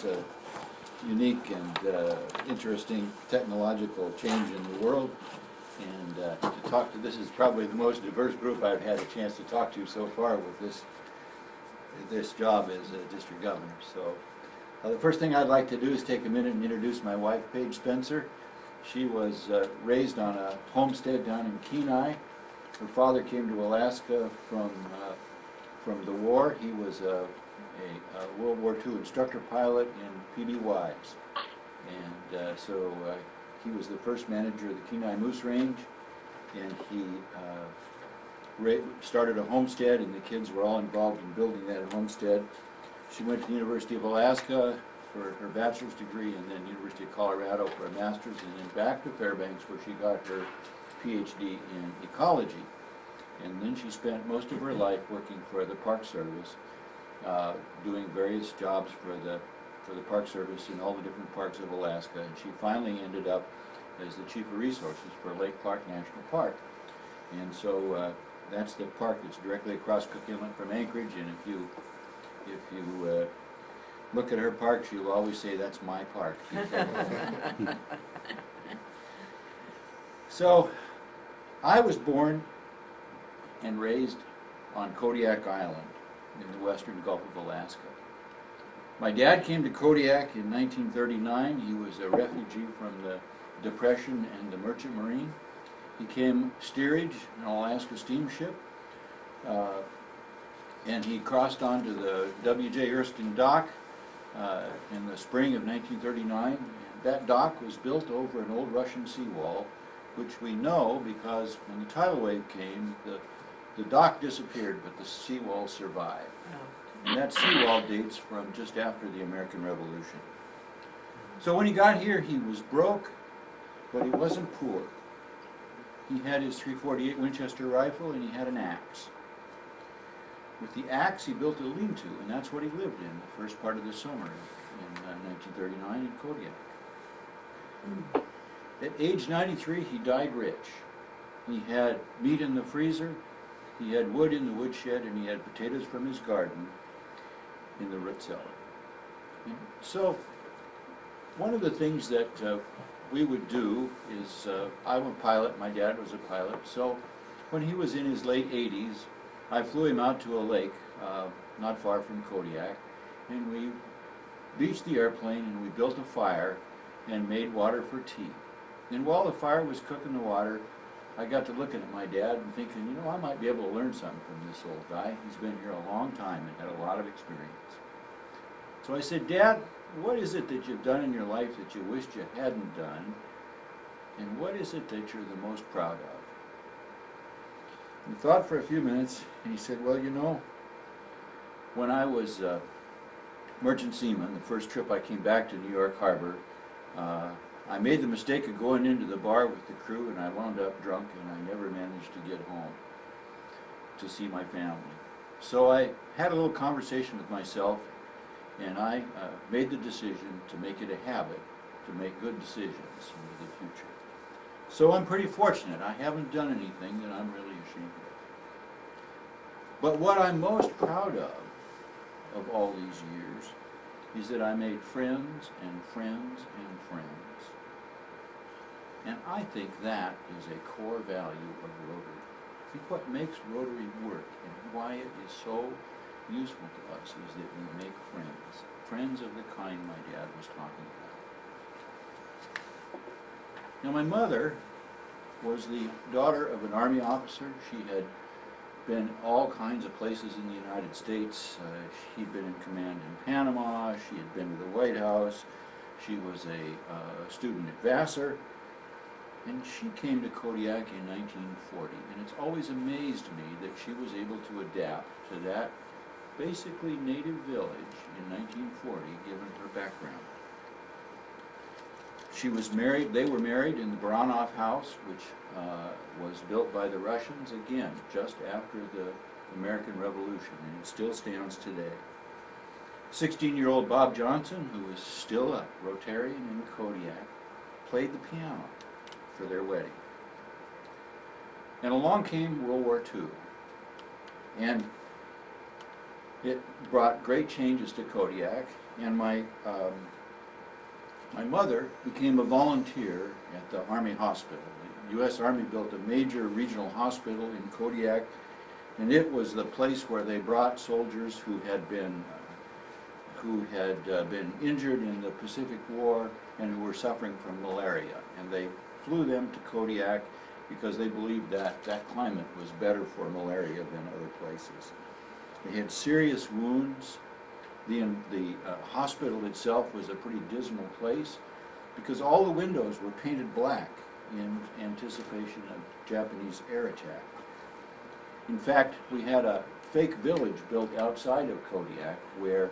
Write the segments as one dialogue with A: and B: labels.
A: a unique and interesting technological change in the world. And to talk to, this is probably the most diverse group I've had a chance to talk to so far with this job as a district governor. So the first thing I'd like to do is take a minute and introduce my wife, Paige Spencer. She was raised on a homestead down in Kenai. Her father came to Alaska from the war. He was a World War II instructor pilot in PBYs. And so he was the first manager of the Kenai Moose Range, and he started a homestead, and the kids were all involved in building that homestead. She went to the University of Alaska for her bachelor's degree, and then University of Colorado for a master's, and then back to Fairbanks where she got her PhD in ecology. And then she spent most of her life working for the Park Service, doing various jobs for the Park Service in all the different parks of Alaska, and she finally ended up as the Chief of Resources for Lake Clark National Park. And so that's the park that's directly across Cook Inlet from Anchorage, and if you look at her park, she'll always say, "That's my park." So I was born and raised on Kodiak Island in the western Gulf of Alaska. My dad came to Kodiak in 1939. He was a refugee from the Depression and the Merchant Marine. He came steerage, an Alaska steamship, and he crossed onto the W.J. Erskine dock in the spring of 1939. And that dock was built over an old Russian seawall, which we know because when the tidal wave came, the dock disappeared, but the seawall survived. And that seawall dates from just after the American Revolution. So when he got here, he was broke, but he wasn't poor. He had his .348 Winchester rifle, and he had an axe. With the axe, he built a lean-to, and that's what he lived in the first part of the summer in 1939 in Kodiak. At age 93, he died rich. He had meat in the freezer, he had wood in the woodshed, and he had potatoes from his garden in the root cellar. And so one of the things that we would do is, I'm a pilot, my dad was a pilot, so when he was in his late 80s, I flew him out to a lake not far from Kodiak, and we beached the airplane and we built a fire and made water for tea. And while the fire was cooking the water, I got to looking at my dad and thinking, you know, I might be able to learn something from this old guy. He's been here a long time and had a lot of experience. So I said, "Dad, what is it that you've done in your life that you wished you hadn't done? And what is it that you're the most proud of?" He thought for a few minutes, and he said, "Well, you know, when I was merchant seaman, the first trip I came back to New York Harbor, I made the mistake of going into the bar with the crew, and I wound up drunk, and I never managed to get home to see my family. So I had a little conversation with myself, and I made the decision to make it a habit to make good decisions into the future. So I'm pretty fortunate. I haven't done anything that I'm really ashamed of. But what I'm most proud of all these years is that I made friends and friends and friends. And I think that is a core value of Rotary. I think what makes Rotary work and why it is so useful to us is that we make friends. Friends of the kind my dad was talking about. Now my mother was the daughter of an Army officer. She had been all kinds of places in the United States. She'd been in command in Panama. She had been to the White House. She was a student at Vassar. And she came to Kodiak in 1940. And it's always amazed me that she was able to adapt to that basically native village in 1940, given her background. She was married, they were married in the Baranov house, which was built by the Russians, again, just after the American Revolution, and it still stands today. 16-year-old Bob Johnson, who is still a Rotarian in Kodiak, played the piano for their wedding. And along came World War II, and it brought great changes to Kodiak. And my mother became a volunteer at the Army Hospital. The U.S. Army built a major regional hospital in Kodiak, and it was the place where they brought soldiers who had been injured in the Pacific War and who were suffering from malaria. And they flew them to Kodiak because they believed that that climate was better for malaria than other places. They had serious wounds. The hospital itself was a pretty dismal place because all the windows were painted black in anticipation of Japanese air attack. In fact, we had a fake village built outside of Kodiak where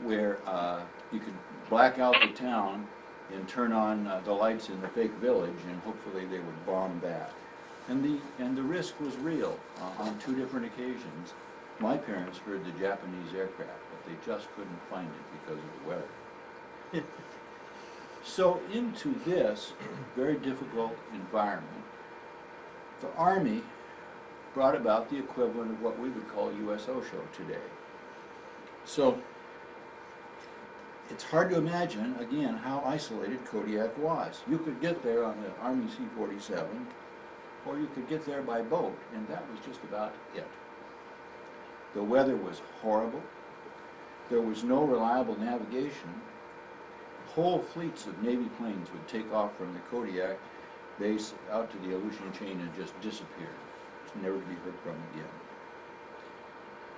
A: you could black out the town and turn on the lights in the fake village, and hopefully they would bomb that. And the risk was real. On 2 different occasions, my parents heard the Japanese aircraft, but they just couldn't find it because of the weather. So into this very difficult environment, the Army brought about the equivalent of what we would call US OSHO today. So it's hard to imagine, again, how isolated Kodiak was. You could get there on the Army C-47, or you could get there by boat, and that was just about it. The weather was horrible. There was no reliable navigation. Whole fleets of Navy planes would take off from the Kodiak base out to the Aleutian chain and just disappear. It's never to be heard from again.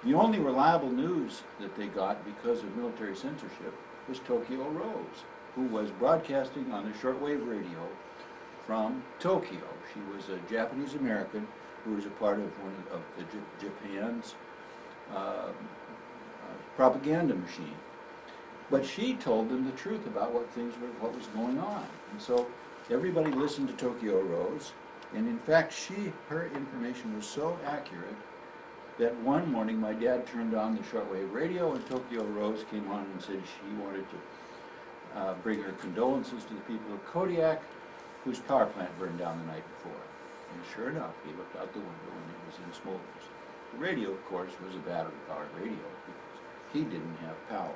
A: The only reliable news that they got because of military censorship was Tokyo Rose, who was broadcasting on the shortwave radio from Tokyo. She was a Japanese American who was a part of one of Japan's propaganda machine. But she told them the truth about what was going on. And so everybody listened to Tokyo Rose, and in fact her information was so accurate that one morning my dad turned on the shortwave radio and Tokyo Rose came on and said she wanted to bring her condolences to the people of Kodiak, whose power plant burned down the night before. And sure enough, he looked out the window and it was in smolders. The radio, of course, was a battery-powered radio because he didn't have power.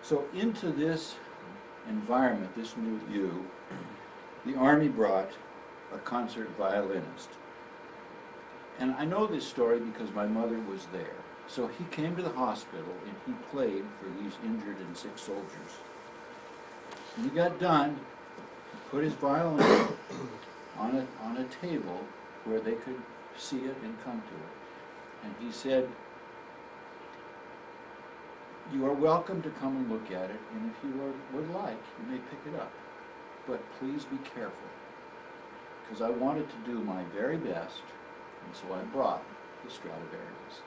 A: So into this environment, this milieu, the Army brought a concert violinist. And I know this story because my mother was there. So he came to the hospital and he played for these injured and sick soldiers. When he got done, he put his violin on a table where they could see it and come to it. And he said, "You are welcome to come and look at it, and if you would like, you may pick it up. But please be careful, because I wanted to do my very best, and so I brought the Stradivarius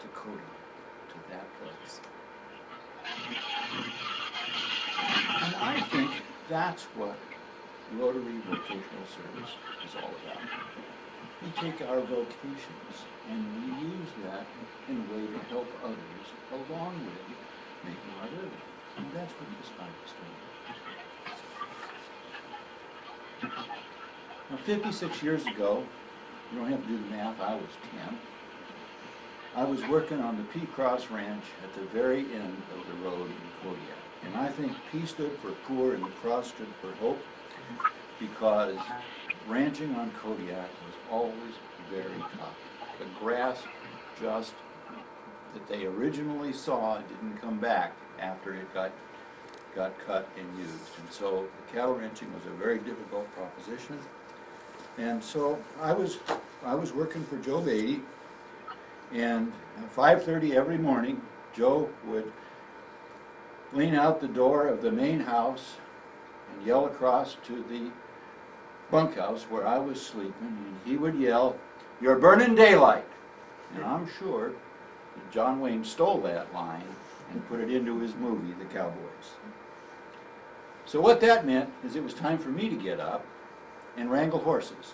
A: to Kodiak, to that place." And I think that's what Rotary Vocational Service is all about. We take our vocations and we use that in a way to help others along with making our living. And that's what this guy is doing. Now, 56 years ago, you don't have to do the math, I was 10. I was working on the P Cross Ranch at the very end of the road in Kodiak. And I think P stood for poor and the cross stood for hope, because ranching on Kodiak was always very tough. The grass just that they originally saw didn't come back after it got cut and used. And so the cattle ranching was a very difficult proposition. And so I was working for Joe Beatty, and at 5:30 every morning, Joe would lean out the door of the main house and yell across to the bunkhouse where I was sleeping, and he would yell, "You're burning daylight." And I'm sure that John Wayne stole that line and put it into his movie, The Cowboys. So what that meant is it was time for me to get up and wrangle horses.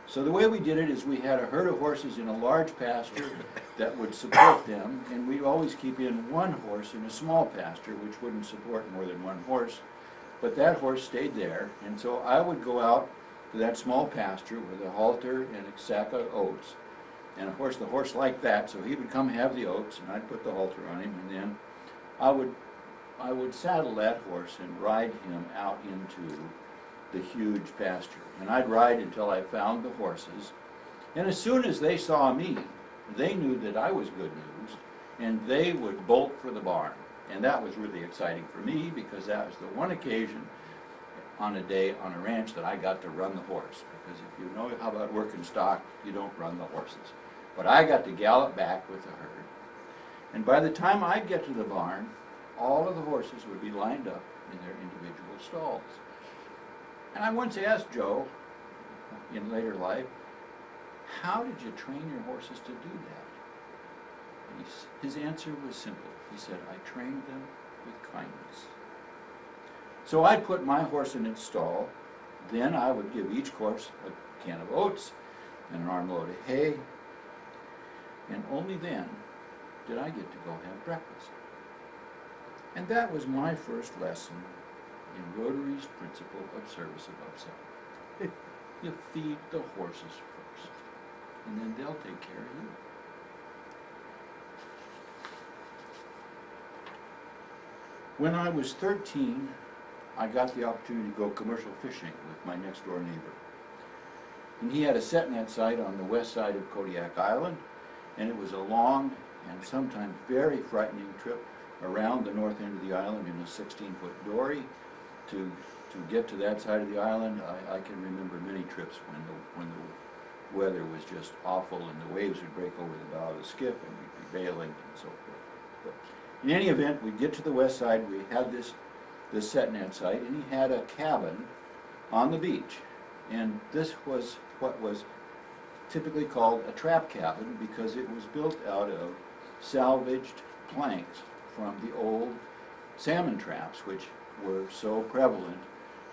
A: So the way we did it is we had a herd of horses in a large pasture that would support them, and we'd always keep in one horse in a small pasture which wouldn't support more than one horse, but that horse stayed there. And so I would go out to that small pasture with a halter and a sack of oats, And of course, the horse liked that, so he would come have the oats, and I'd put the halter on him, and then I would saddle that horse and ride him out into the huge pasture. And I'd ride until I found the horses. And as soon as they saw me, they knew that I was good news, and they would bolt for the barn. And that was really exciting for me, because that was the one occasion on a day on a ranch that I got to run the horse. Because if you know how about working stock, you don't run the horses. But I got to gallop back with the herd. And by the time I'd get to the barn, all of the horses would be lined up in their individual stalls. And I once asked Joe, in later life, how did you train your horses to do that? And his answer was simple. He said, I trained them with kindness. So I'd put my horse in its stall, then I would give each horse a can of oats and an armload of hay, and only then did I get to go have breakfast. And that was my first lesson in Rotary's principle of service above self. You feed the horses first, and then they'll take care of you. When I was 13, I got the opportunity to go commercial fishing with my next door neighbor. And he had a set net site on the west side of Kodiak Island, and it was a long and sometimes very frightening trip around the north end of the island in a 16-foot dory. To get to that side of the island, I can remember many trips when the weather was just awful and the waves would break over the bow of the skiff and we'd be bailing and so forth. But in any event, we'd get to the west side, we had this set net site, and he had a cabin on the beach. And this was what was typically called a trap cabin, because it was built out of salvaged planks from the old salmon traps, which were so prevalent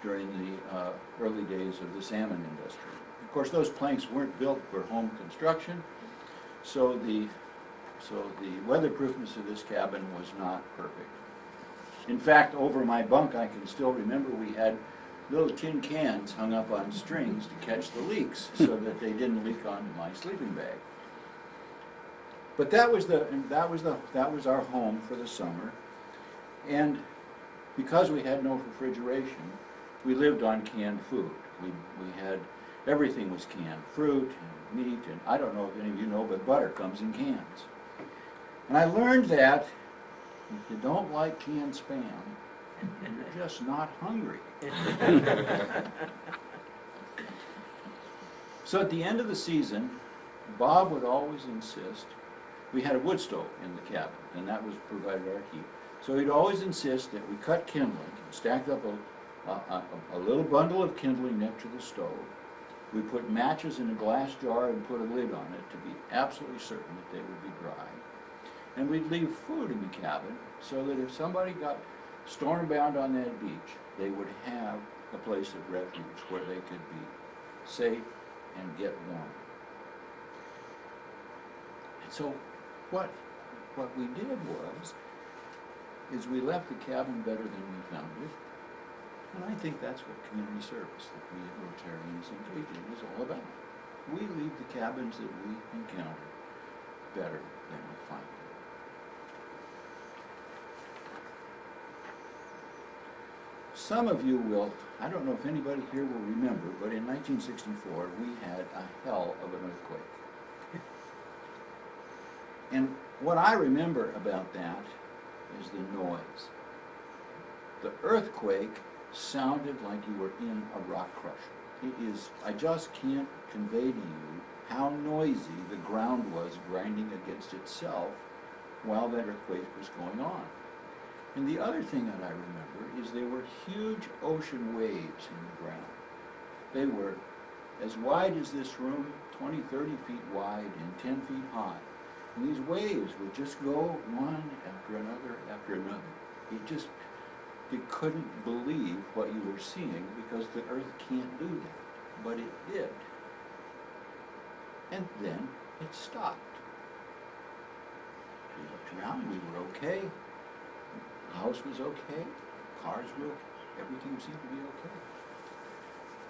A: during the early days of the salmon industry. Of course, those planks weren't built for home construction, so the weatherproofness of this cabin was not perfect. In fact, over my bunk, I can still remember we had little tin cans hung up on strings to catch the leaks so that they didn't leak onto my sleeping bag. But that was our home for the summer, and because we had no refrigeration, we lived on canned food. We had everything was canned, fruit and meat, and I don't know if any of you know, but butter comes in cans. And I learned that if you don't like canned spam, you're just not hungry. So at the end of the season, Bob would always insist, we had a wood stove in the cabin, and that was provided our heat. So he'd always insist that we cut kindling, stacked up a little bundle of kindling next to the stove. We put matches in a glass jar and put a lid on it to be absolutely certain that they would be dry. And we'd leave food in the cabin so that if somebody got storm-bound on that beach, they would have a place of refuge where they could be safe and get warm. And so what we did is we left the cabin better than we found it. And I think that's what community service that we at Rotarians engage in is all about. We leave the cabins that we encounter better than we find them. Some of you will, I don't know if anybody here will remember, but in 1964 we had a hell of an earthquake. And what I remember about that is the noise. The earthquake sounded like you were in a rock crusher. It is, I just can't convey to you how noisy the ground was grinding against itself while that earthquake was going on. And the other thing that I remember is there were huge ocean waves in the ground. They were as wide as this room, 20, 30 feet wide and 10 feet high. And these waves would just go one after another after another. You couldn't believe what you were seeing because the earth can't do that, but it did. And then it stopped. We looked around, we were okay. The house was okay, cars were okay, everything seemed to be okay.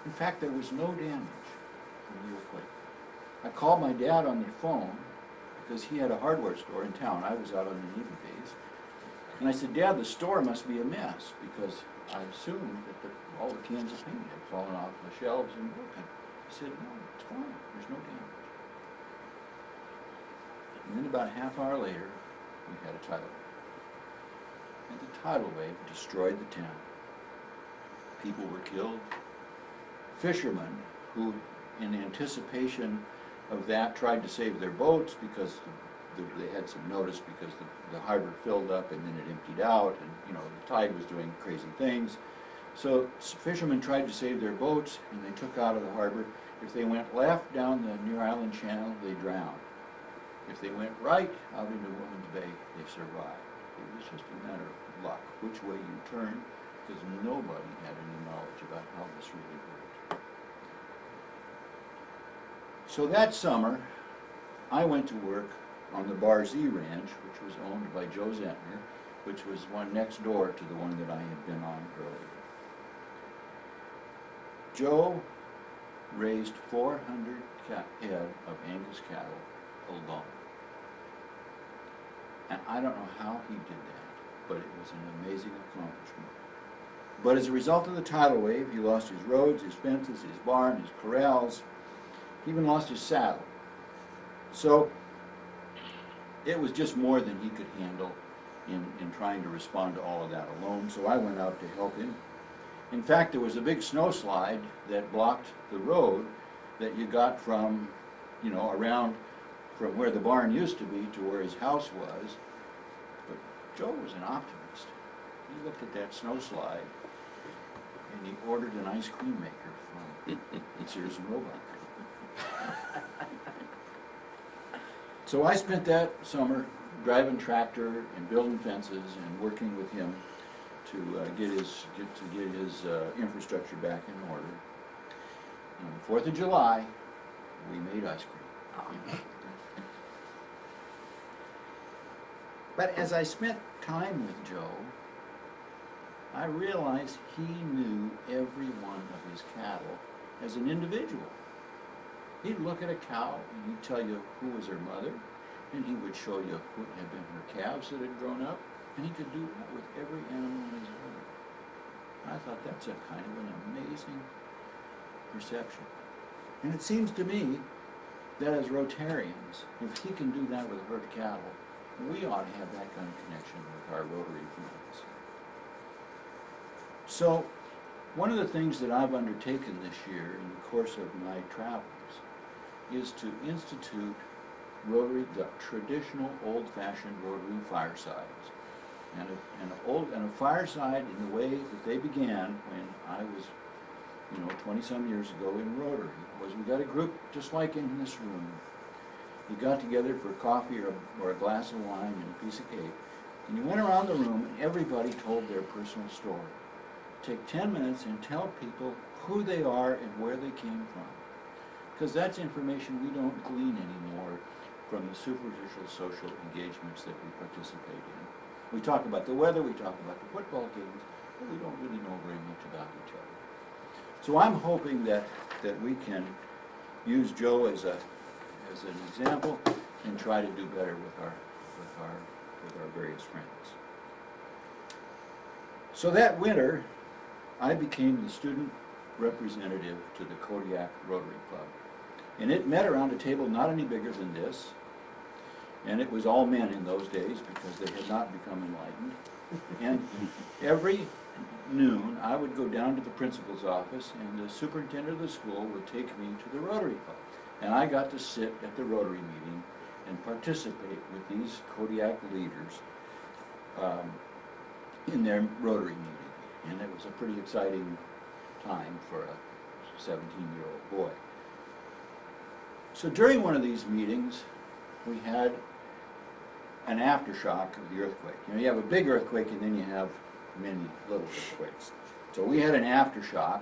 A: In fact, there was no damage from the earthquake. I called my dad on the phone because he had a hardware store in town. I was out on the Navy base. And I said, Dad, the store must be a mess because I assumed that all the cans of paint had fallen off the shelves and broken. He said, no, it's fine. There's no damage. And then about a half hour later, we had a tidal wave. And the tidal wave destroyed the town. People were killed. Fishermen who, in anticipation of that, tried to save their boats because they had some notice because the harbor filled up and then it emptied out, and the tide was doing crazy things. So fishermen tried to save their boats and they took out of the harbor. If they went left down the near island channel, they drowned. If they went right out into Woman's Bay, they survived. It was just a matter of luck, which way you turned, because nobody had any knowledge about how this really worked. So that summer, I went to work on the Bar Z Ranch, which was owned by Joe Zentner, which was one next door to the one that I had been on earlier. Joe raised 400 head of Angus cattle alone. And I don't know how he did that, but it was an amazing accomplishment. But as a result of the tidal wave, he lost his roads, his fences, his barn, his corrals. He even lost his saddle. So it was just more than he could handle in trying to respond to all of that alone. So I went out to help him. In fact, there was a big snowslide that blocked the road that you got from, around from where the barn used to be to where his house was. But Joe was an optimist. He looked at that snowslide and he ordered an ice cream maker from Sears and Roebuck. So I spent that summer driving tractor and building fences and working with him to get his infrastructure back in order. On the 4th of July, we made ice cream. But as I spent time with Joe, I realized he knew every one of his cattle as an individual. He'd look at a cow and he'd tell you who was her mother, and he would show you who had been her calves that had grown up, and he could do that with every animal in his herd. I thought that's a kind of an amazing perception. And it seems to me that as Rotarians, if he can do that with a herd of cattle, we ought to have that kind of connection with our Rotary friends. So, one of the things that I've undertaken this year in the course of my travels is to institute Rotary, the traditional old-fashioned Rotary firesides. And a fireside in the way that they began when I was, 20-some years ago in Rotary, was we got a group just like in this room. You got together for coffee or a glass of wine and a piece of cake, and you went around the room and everybody told their personal story. Take 10 minutes and tell people who they are and where they came from. Because that's information we don't glean anymore from the superficial social engagements that we participate in. We talk about the weather, we talk about the football games, but we don't really know very much about each other. So I'm hoping that we can use Joe as an example and try to do better with our various friends. So that winter, I became the student representative to the Kodiak Rotary Club. And it met around a table not any bigger than this, and it was all men in those days because they had not become enlightened. And every noon, I would go down to the principal's office, and the superintendent of the school would take me to the Rotary Club. And I got to sit at the Rotary meeting and participate with these Kodiak leaders in their Rotary meeting. And it was a pretty exciting time for a 17-year-old boy. So during one of these meetings, we had an aftershock of the earthquake. You have a big earthquake and then you have many little earthquakes. So we had an aftershock,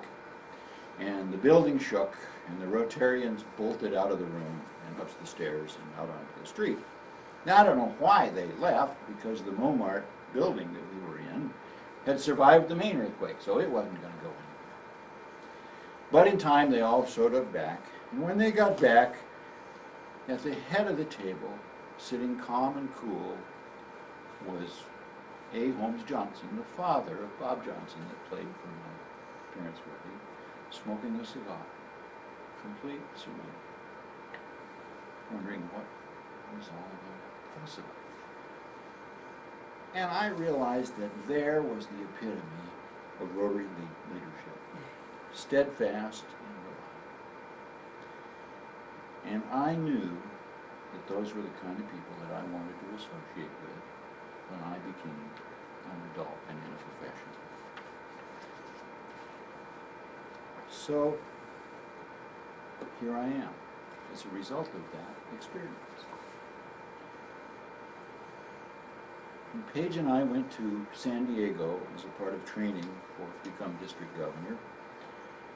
A: and the building shook, and the Rotarians bolted out of the room and up the stairs and out onto the street. Now I don't know why they left, because the Momart building that we were in had survived the main earthquake, so it wasn't going to go anywhere. But in time, they all showed up back, and when they got back, At the head of the table, sitting calm and cool, was A. Holmes Johnson, the father of Bob Johnson that played for my parents' wedding, smoking a cigar, complete surrender, wondering what it was all about fuss about. And I realized that there was the epitome of Rotary leadership, steadfast and reliable. And I knew that those were the kind of people that I wanted to associate with when I became an adult and in a profession. So here I am as a result of that experience. And Paige and I went to San Diego as a part of training to become district governor.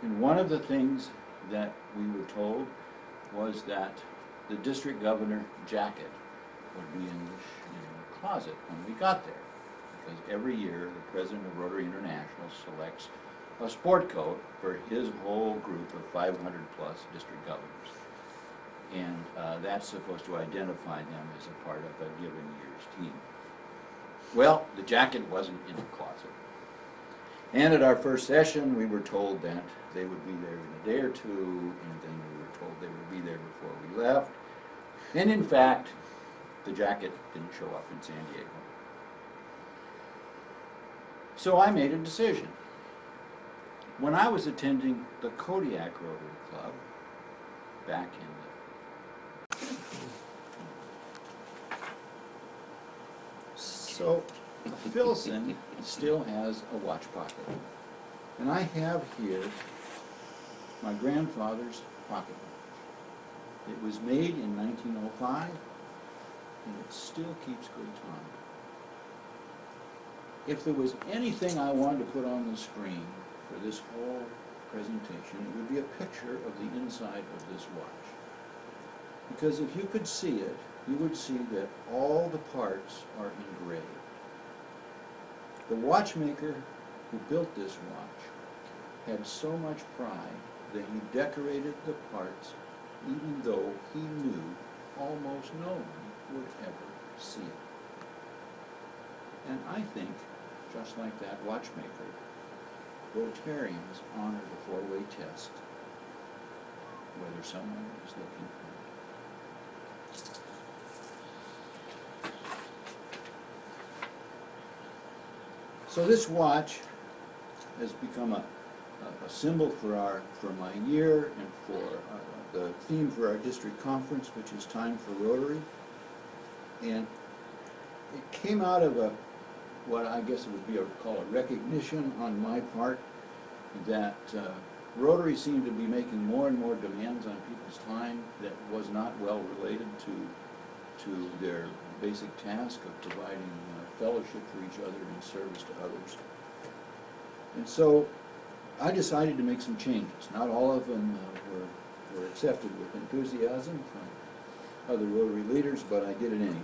A: And one of the things that we were told was that the district governor jacket would be in the closet when we got there. Because every year the president of Rotary International selects a sport coat for his whole group of 500 plus district governors. And that's supposed to identify them as a part of a given year's team. Well, the jacket wasn't in the closet. And at our first session, we were told that they would be there in a day or two, and then we were told they would be there before we left. And in fact, the jacket didn't show up in San Diego. So I made a decision. When I was attending the Kodiak Rotary Club back in So Filson still has a watch pocket. And I have here my grandfather's pocket watch. It was made in 1905, and it still keeps good time. If there was anything I wanted to put on the screen for this whole presentation, it would be a picture of the inside of this watch. Because if you could see it, you would see that all the parts are engraved. The watchmaker who built this watch had so much pride that he decorated the parts even though he knew almost no one would ever see it. And I think, just like that watchmaker, Rotarians honor the four-way test, whether someone is looking for it. So this watch has become a symbol for my year and for the theme for our district conference, which is Time for Rotary. And it came out of what I guess it would be called a recognition on my part that Rotary seemed to be making more and more demands on people's time that was not well related to their basic task of providing fellowship for each other and service to others. And so I decided to make some changes. Not all of them were accepted with enthusiasm from other Rotary leaders, but I did it anyway.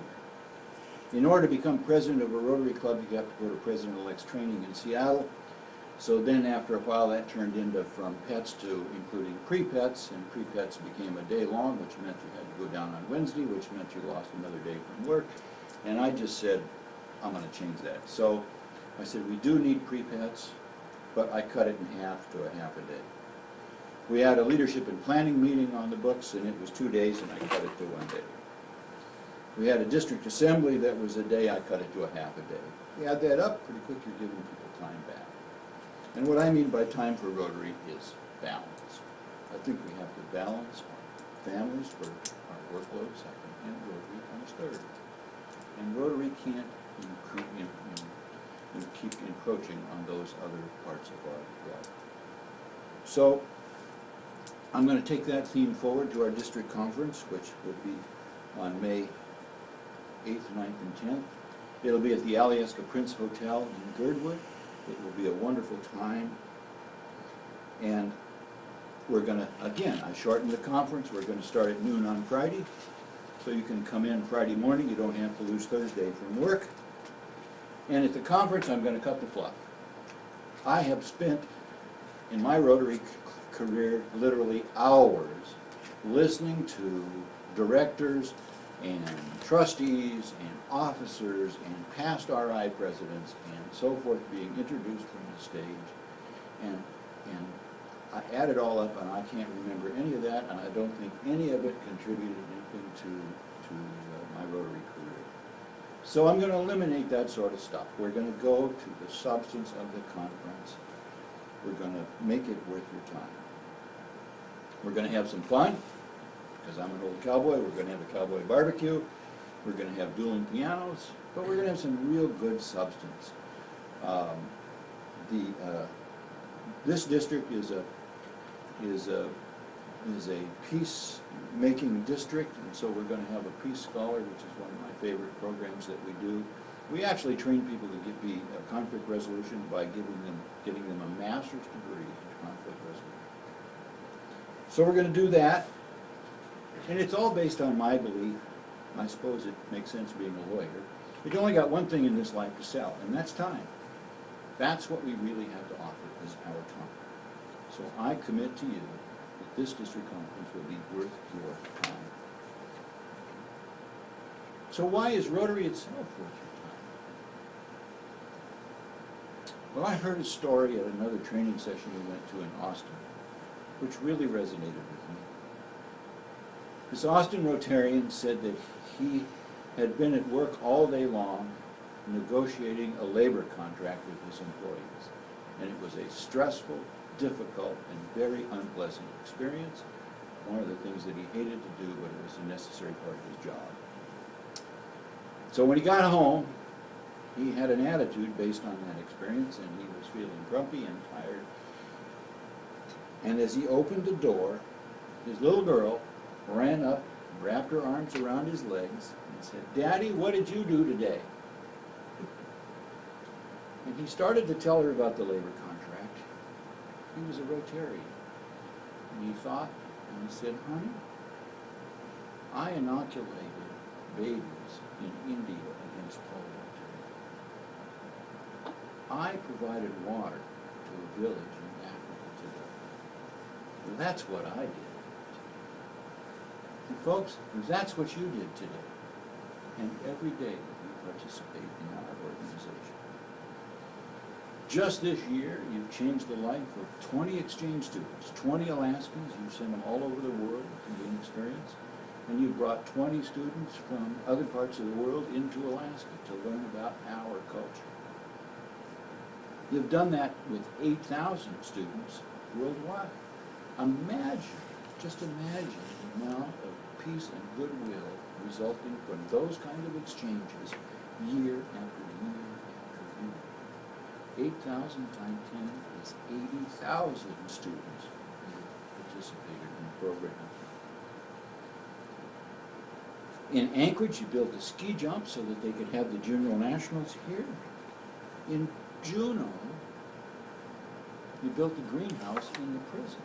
A: In order to become president of a Rotary club, you have to go to president-elect's training in Seattle. So then after a while that turned into from pets to including pre-pets, and pre-pets became a day long, which meant you had to go down on Wednesday, which meant you lost another day from work. And I just said, I'm going to change that. So I said, we do need pre-pets, but I cut it in half to a half a day. We had a leadership and planning meeting on the books, and it was 2 days, and I cut it to 1 day. We had a district assembly that was a day, I cut it to a half a day. You add that up, pretty quick you're giving people time back. And what I mean by time for Rotary is balance. I think we have to balance our families first, our workload second, and Rotary comes third. And Rotary can't keep encroaching on those other parts of our life. So I'm going to take that theme forward to our district conference, which will be on May 8th, 9th, and 10th. It'll be at the Alaska-Prince Hotel in Girdwood. It will be a wonderful time. And we're going to, again, I shortened the conference. We're going to start at noon on Friday. So you can come in Friday morning. You don't have to lose Thursday from work. And at the conference, I'm going to cut the fluff. I have spent, in my Rotary career, literally hours listening to directors and trustees and officers and past RI presidents and so forth being introduced from the stage. And I add it all up, and I can't remember any of that, and I don't think any of it contributed anything to my Rotary career. So I'm going to eliminate that sort of stuff. We're going to go to the substance of the conference. We're going to make it worth your time. We're going to have some fun, because I'm an old cowboy. We're going to have a cowboy barbecue. We're going to have dueling pianos, but we're going to have some real good substance. This district is a peace-making district, and so we're going to have a peace scholar, which is one of my favorite programs that we do. We actually train people to be conflict resolution by getting them a master's degree in conflict resolution. So we're going to do that, and it's all based on my belief. I suppose it makes sense being a lawyer. But you only got one thing in this life to sell, and that's time. That's what we really have to offer, is our time. So I commit to you that this district conference will be worth your time. So why is Rotary itself worth your time? Well, I heard a story at another training session we went to in Austin, which really resonated with me. This Austin Rotarian said that he had been at work all day long negotiating a labor contract with his employees. And it was a stressful, difficult, and very unpleasant experience. One of the things that he hated to do, but it was a necessary part of his job. So when he got home, he had an attitude based on that experience, and he was feeling grumpy and tired. And as he opened the door, his little girl ran up, wrapped her arms around his legs, and said, "Daddy, what did you do today?" And he started to tell her about the labor contract. He was a Rotarian. And he thought, and he said, "Honey, I inoculated babies in India against polio. I provided water to a village in Africa today. Well, that's what I did." And folks, that's what you did today. And every day that you participate in our organization. Just this year, you've changed the life of 20 exchange students, 20 Alaskans. You've sent them all over the world to gain experience. And you brought 20 students from other parts of the world into Alaska to learn about our culture. You've done that with 8,000 students worldwide. Imagine, just imagine the amount of peace and goodwill resulting from those kind of exchanges year after year after year. 8,000 times 10 is 80,000 students who participated in the program. In Anchorage, you built a ski jump so that they could have the junior nationals here. In Juneau, you built a greenhouse in the prison.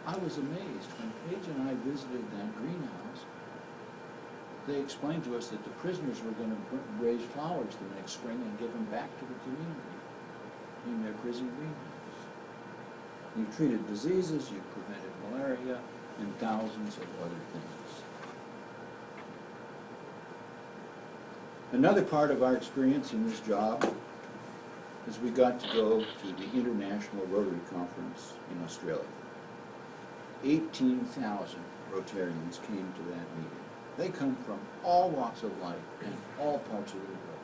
A: I was amazed when Paige and I visited that greenhouse. They explained to us that the prisoners were going to raise flowers the next spring and give them back to the community in their prison greenhouse. You treated diseases, you prevented malaria, and thousands of other things. Another part of our experience in this job is we got to go to the International Rotary Conference in Australia. 18,000 Rotarians came to that meeting. They come from all walks of life and all parts of the world.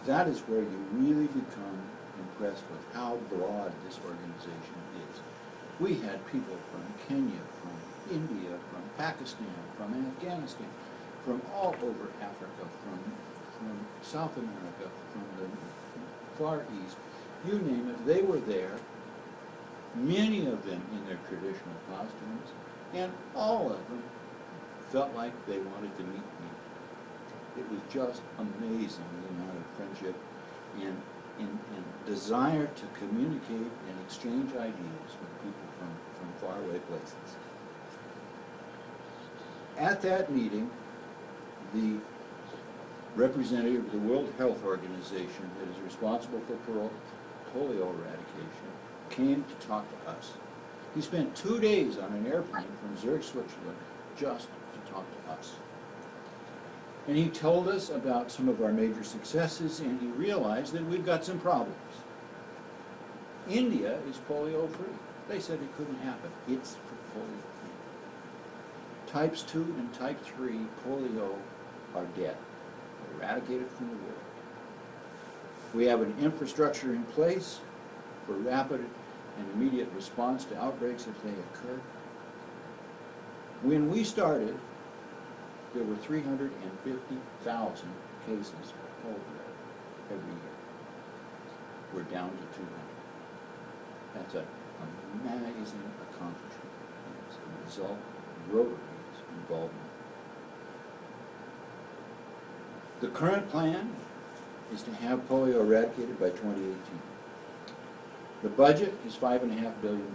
A: That is where you really become impressed with how broad this organization is. We had people from Kenya, from India, from Pakistan, from Afghanistan, from all over Africa, from South America, from the Far East, you name it, they were there, many of them in their traditional costumes, and all of them felt like they wanted to meet me. It was just amazing the amount of friendship and desire to communicate and exchange ideas with people from faraway places. At that meeting, the representative of the World Health Organization that is responsible for polio eradication came to talk to us. He spent 2 days on an airplane from Zurich, Switzerland, just to talk to us. And he told us about some of our major successes, and he realized that we've got some problems. India is polio-free. They said it couldn't happen. It's for polio-free. Types 2 and type 3 polio are dead, eradicated from the world. We have an infrastructure in place for rapid and immediate response to outbreaks if they occur. When we started, there were 350,000 cases of polio every year. We're down to 200. That's an amazing accomplishment. It's a result of Rotary's involvement. The current plan is to have polio eradicated by 2018. The budget is $5.5 billion.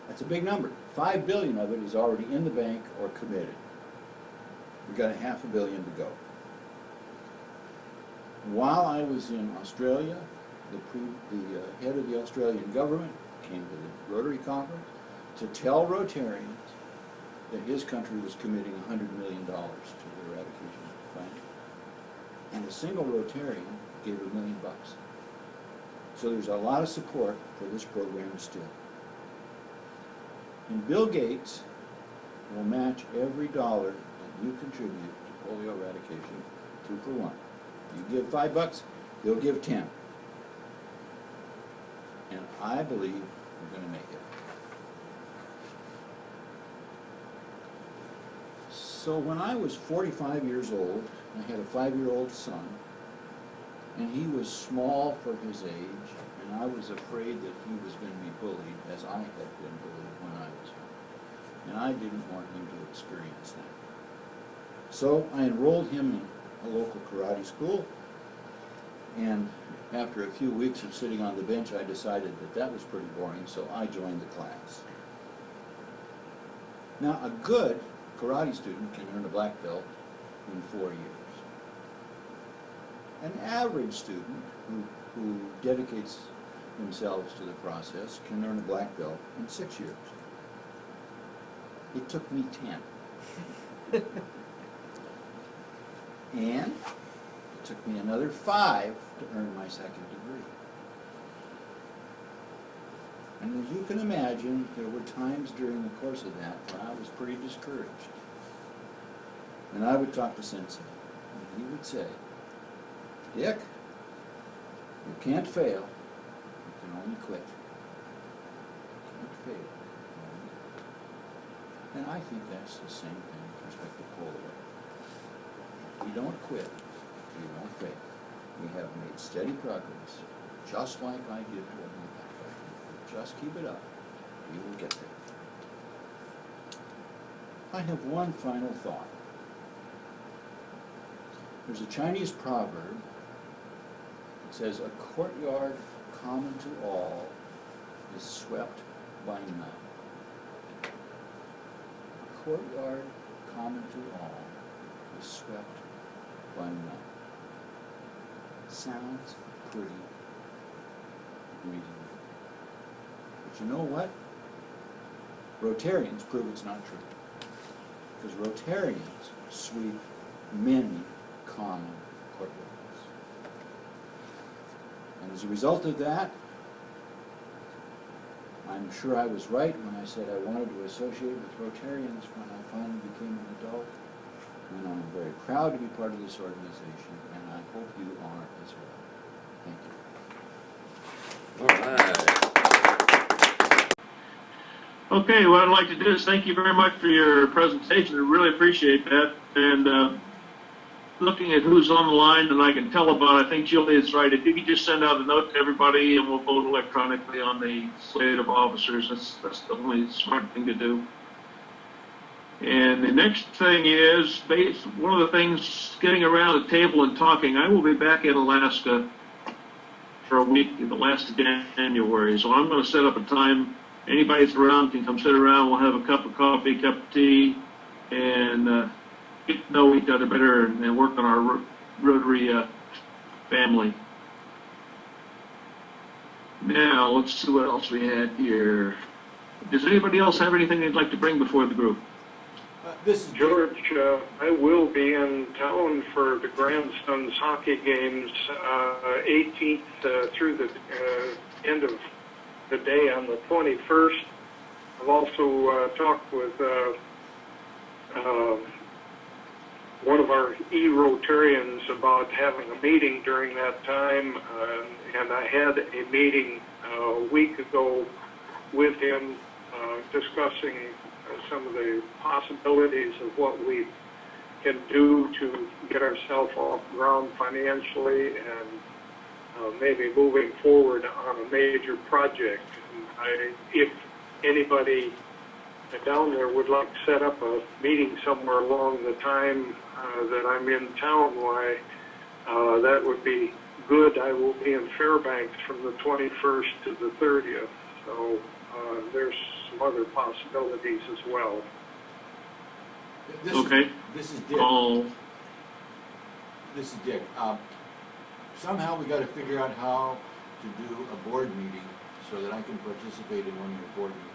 A: That's a big number. $5 billion of it is already in the bank or committed. We've got $500 million to go. While I was in Australia, the head of the Australian government came to the Rotary Conference to tell Rotarians that his country was committing $100 million to the eradication plan. And a single Rotarian gave $1 million. So there's a lot of support for this program still. And Bill Gates will match every dollar that you contribute to polio eradication 2 for 1. You give $5, he'll give 10. And I believe we're going to make it. So when I was 45 years old, I had a 5-year-old son, and he was small for his age, and I was afraid that he was going to be bullied as I had been bullied when I was young. And I didn't want him to experience that. So I enrolled him in a local karate school, and after a few weeks of sitting on the bench, I decided that that was pretty boring, so I joined the class. Now, a good karate student can earn a black belt in 4 years. An average student who dedicates themselves to the process can earn a black belt in 6 years. It took me 10. And it took me another 5 to earn my second degree. And as you can imagine, there were times during the course of that when I was pretty discouraged. And I would talk to Sensei, and he would say, Dick, you can't fail, you can only quit. You can't fail, you can only quit. And I think that's the same thing with respect to polio. If you don't quit, you won't fail. We have made steady progress, just like I did toward my back. Just keep it up, we will get there. I have one final thought. There's a Chinese proverb that says, a courtyard common to all is swept by none. A courtyard common to all is swept by none. Sounds pretty reasonable. But you know what? Rotarians prove it's not true. Because Rotarians sweep many common courtyards. And as a result of that, I'm sure I was right when I said I wanted to associate with Rotarians when I finally became an adult. And I'm very proud to be part of this organization, and I hope you are as well. Thank you.
B: All right.
C: Okay, what I'd like to do is thank you very much for your presentation. I really appreciate that. And looking at who's on the line and I can tell about, I think Julie is right. If you could just send out a note to everybody and we'll vote electronically on the slate of officers, that's the only smart thing to do. And the next thing is, one of the things, getting around the table and talking. I will be back in Alaska for a week in the last of January, so I'm going to set up a time. Anybody that's around can come sit around. We'll have a cup of coffee, cup of tea, and get to know each other better and work on our Rotary family. Now, let's see what else we had here. Does anybody else have anything they'd like to bring before the group?
A: This is
B: George, I will be in town for the grandsons hockey games, 18th through the end of the day on the 21st. I've also talked with one of our E-Rotarians about having a meeting during that time, and I had a meeting a week ago with him discussing some of the possibilities of what we can do to get ourselves off the ground financially and maybe moving forward on a major project. If anybody down there would like to set up a meeting somewhere along the time that I'm in town, why, that would be good. I will be in Fairbanks from the 21st to the 30th, so there's some other possibilities as well.
C: Okay.
A: This is Dick. This is Dick. Somehow we got to figure out how to do a board meeting so that I can participate in one of your board meetings.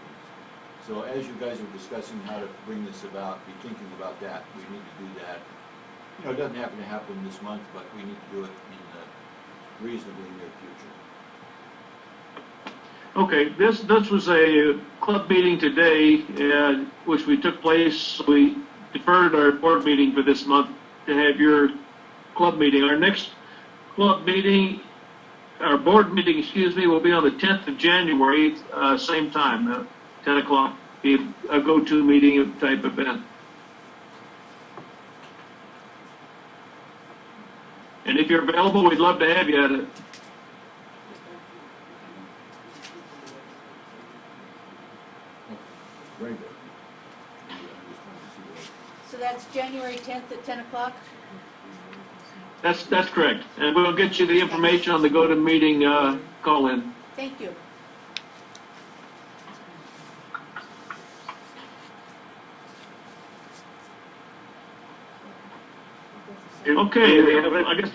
A: So as you guys are discussing how to bring this about, be thinking about that. We need to do that. You know, it doesn't happen to happen this month, but we need to do it in the reasonably near future.
C: Okay, this was a club meeting today, which we took place. We deferred our board meeting for this month to have your club meeting. Our next club meeting, our board meeting, excuse me, will be on the 10th of January, same time, 10 o'clock, be a go-to meeting type event. And if you're available, we'd love to have you at it.
A: Very good.
D: So that's January 10th at 10 o'clock?
C: That's correct. And we'll get you the information on the go-to meeting call-in.
D: Thank you.
C: Okay, I guess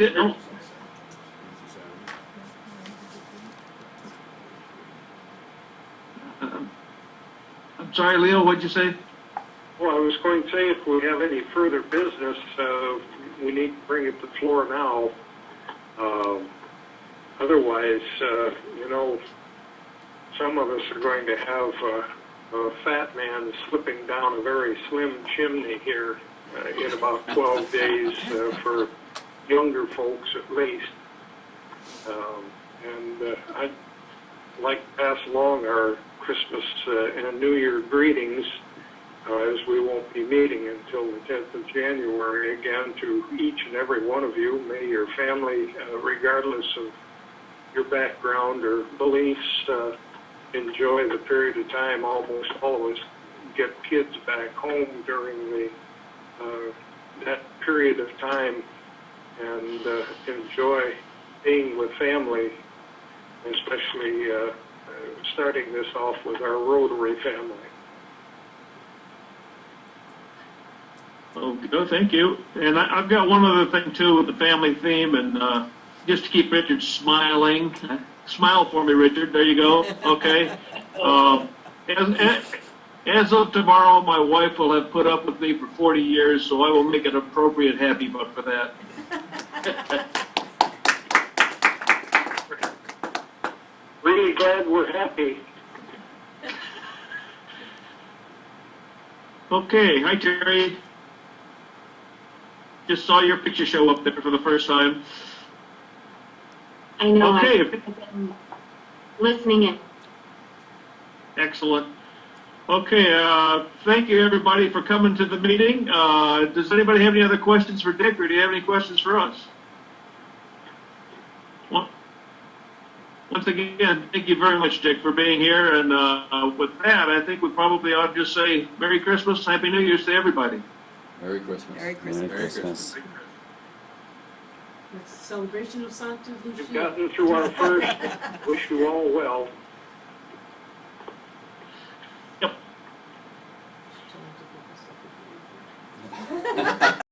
C: I'm sorry, Leo, what'd you say?
B: Well, I was going to say, if we have any further business, we need to bring it to the floor now. Otherwise, you know, some of us are going to have a fat man slipping down a very slim chimney here in about 12 days for younger folks at least. I'd like to pass along our Christmas and New Year greetings, as we won't be meeting until the 10th of January again, to each and every one of you. May your family, regardless of your background or beliefs, enjoy the period of time. Almost all of us get kids back home during the that period of time and enjoy being with family, especially starting this off with our Rotary family.
C: Oh, thank you. And I've got one other thing too with the family theme, and just to keep Richard smiling. Smile for me, Richard. There you go. Okay. As of tomorrow, my wife will have put up with me for 40 years, so I will make an appropriate happy butt for that.
B: Really glad we're happy.
C: Okay. Hi, Terry. Just saw your picture show up there for the first time.
E: I know.
C: Okay.
E: I've been listening in.
C: Excellent. Okay, thank you everybody for coming to the meeting. Does anybody have any other questions for Dick, or do you have any questions for us? Well, once again, thank you very much, Dick, for being here. And with that, I think we probably ought to just say Merry Christmas, Happy New Year's to everybody.
F: Merry Christmas.
D: Merry Christmas.
F: Merry Christmas.
G: It's a celebration of Santa Lucia.
B: You've gotten through our first. Wish you all well.
C: Yep.